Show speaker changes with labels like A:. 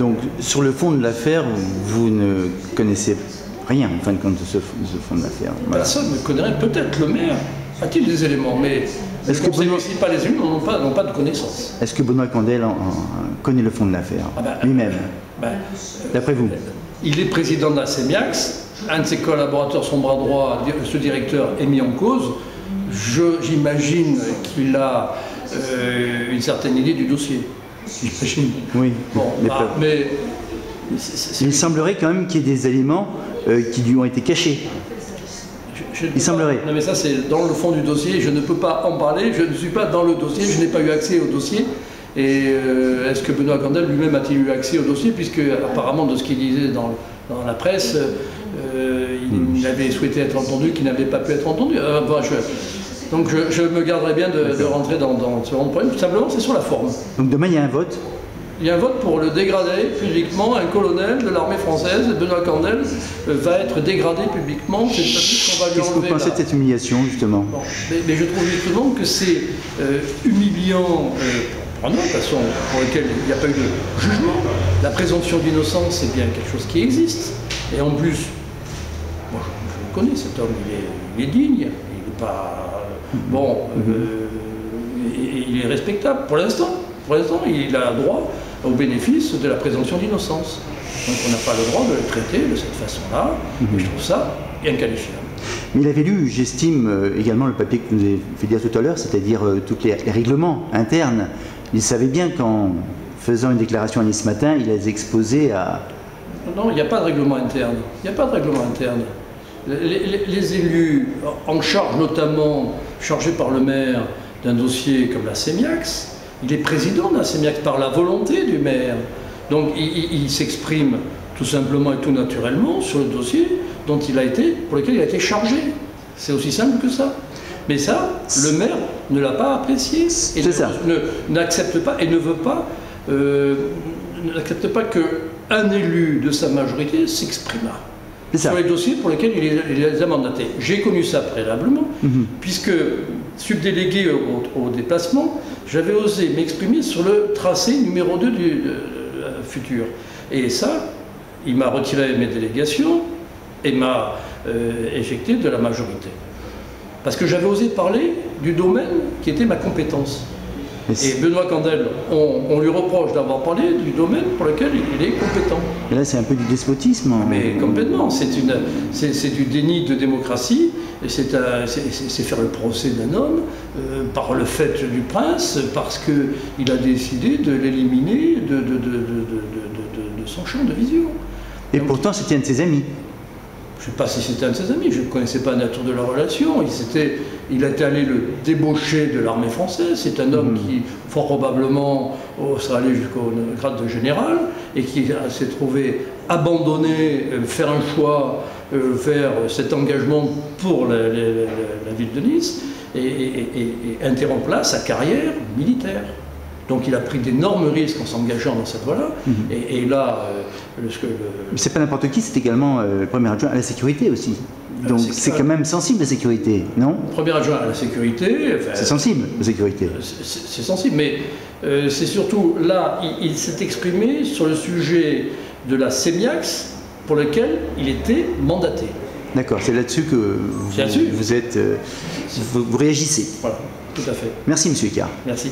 A: Donc, sur le fond de l'affaire, vous ne connaissez rien, en fin de compte, de ce fond de l'affaire. Voilà.
B: Personne ne connaît, peut-être le maire a-t-il des éléments, mais les conseils municipaux, les élus n'ont pas de connaissances.
A: Est-ce que Benoît Candel connaît le fond de l'affaire, lui-même, d'après vous?
B: Il est président de la CEMIAX, un de ses collaborateurs, son bras droit, ce directeur, est mis en cause. J'imagine qu'il a une certaine idée du dossier. J'imagine.
A: Oui.
B: Bon, mais
A: il semblerait quand même qu'il y ait des éléments qui lui ont été cachés. Il semblerait.
B: Non, mais ça, c'est dans le fond du dossier. Je ne peux pas en parler. Je ne suis pas dans le dossier. Je n'ai pas eu accès au dossier. Et est-ce que Benoît Candel lui-même a-t-il eu accès au dossier? Puisque, apparemment, de ce qu'il disait dans la presse, il avait souhaité être entendu, qu'il n'avait pas pu être entendu. Donc, je me garderai bien de rentrer dans ce genre de problème. Tout simplement, c'est sur la forme.
A: Donc, demain, il y a un vote?
B: Il y a un vote pour le dégrader publiquement. Un colonel de l'armée française, Benoît Candel, va être dégradé publiquement. C'est qu'on va lui enlever.
A: Qu'est-ce que vous pensez de cette humiliation, justement?
B: Bon, mais je trouve justement que c'est humiliant pour un homme, de toute façon, pour lequel il n'y a pas eu de jugement. La présomption d'innocence, c'est bien quelque chose qui existe. Et en plus, moi je le connais, cet homme, il est digne, il n'est pas... bon, il est respectable pour l'instant. Pour l'instant, il a droit au bénéfice de la présomption d'innocence. Donc on n'a pas le droit de le traiter de cette façon-là, et je trouve ça inqualifiable.
A: Mais il avait lu, j'estime, également le papier que vous avez fait dire tout à l'heure, c'est-à-dire tous les règlements internes. Il savait bien qu'en faisant une déclaration à Nice Matin, il les exposait à...
B: Non, il n'y a pas de règlement interne. Il n'y a pas de règlement interne. Les élus, en charge notamment, chargés par le maire d'un dossier comme la CEMIAX, il est président de la CEMIAX par la volonté du maire. Donc il s'exprime tout simplement et tout naturellement sur le dossier pour lequel il a été chargé. C'est aussi simple que ça. Mais ça, le maire ne l'a pas apprécié et n'accepte pas et ne veut pas, n'accepte pas qu'un élu de sa majorité s'exprime sur les dossiers pour lesquels il les a mandatés. J'ai connu ça préalablement, puisque subdélégué au déplacement, j'avais osé m'exprimer sur le tracé numéro 2 du futur. Et ça, il m'a retiré mes délégations et m'a éjecté de la majorité. Parce que j'avais osé parler du domaine qui était ma compétence. Et Benoît Candel, on lui reproche d'avoir parlé du domaine pour lequel il est compétent.
A: Et là, c'est un peu du despotisme.
B: Mais complètement. C'est du déni de démocratie. Et c'est faire le procès d'un homme par le fait du prince, parce qu'il a décidé de l'éliminer de son champ de vision.
A: Et donc, pourtant, c'était un de ses amis.
B: Je ne sais pas si c'était un de ses amis, je ne connaissais pas la nature de leur relation. Il était allé le débaucher de l'armée française. C'est un homme qui, fort probablement, serait allé jusqu'au grade de général et qui s'est trouvé abandonné, faire un choix vers cet engagement pour la ville de Nice et interrompre là sa carrière militaire. Donc il a pris d'énormes risques en s'engageant dans cette voie-là. Et là,
A: c'est pas n'importe qui, c'est également le premier adjoint à la sécurité aussi. Donc c'est quand même sensible la sécurité, non?
B: Premier adjoint à la sécurité. Enfin,
A: c'est sensible la sécurité.
B: C'est sensible, mais c'est surtout là, il s'est exprimé sur le sujet de la CEMIAX pour lequel il était mandaté.
A: D'accord, c'est là-dessus que vous réagissez.
B: Voilà, tout à fait.
A: Merci, Monsieur Icard.
B: Merci.